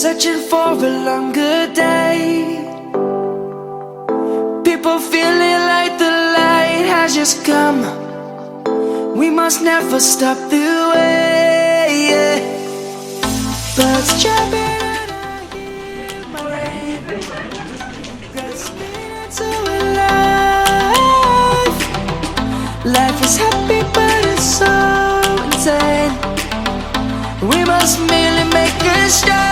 searching for a longer day. People feeling like the light has just come. We must never stop the way, yeah. Birds chirping and I hear my rain. Grasping into life. Life is happy but it's so insane. We must merely make a start.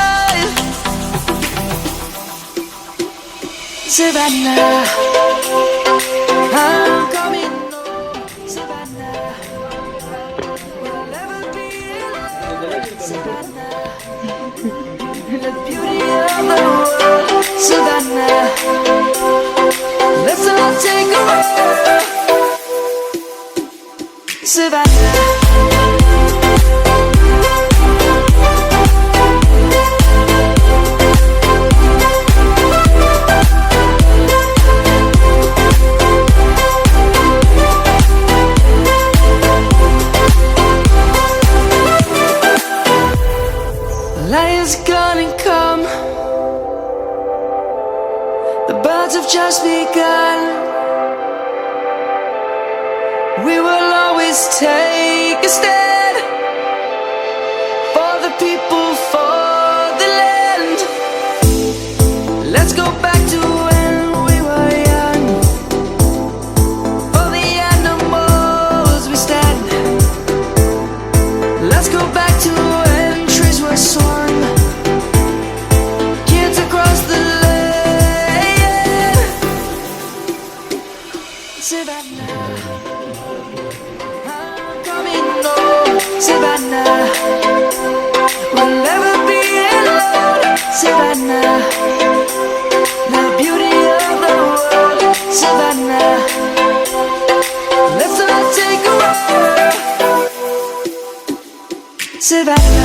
Savannah, I'm coming home. Savannah, we'll never be alone. Savannah, the beauty of the world. Savannah, let's all take a walk. Savannah. Lion's gonna come. The birds have just begun. We will always take a stand for the people, for the land. Let's go back to when we were young. For the animals we stand. Let's go back to when trees were swung. Kids across the land. Savannah, I'm coming home. Savannah, we'll never be alone. Savannah, the beauty of the world. Savannah, let's all take a walk. Savannah.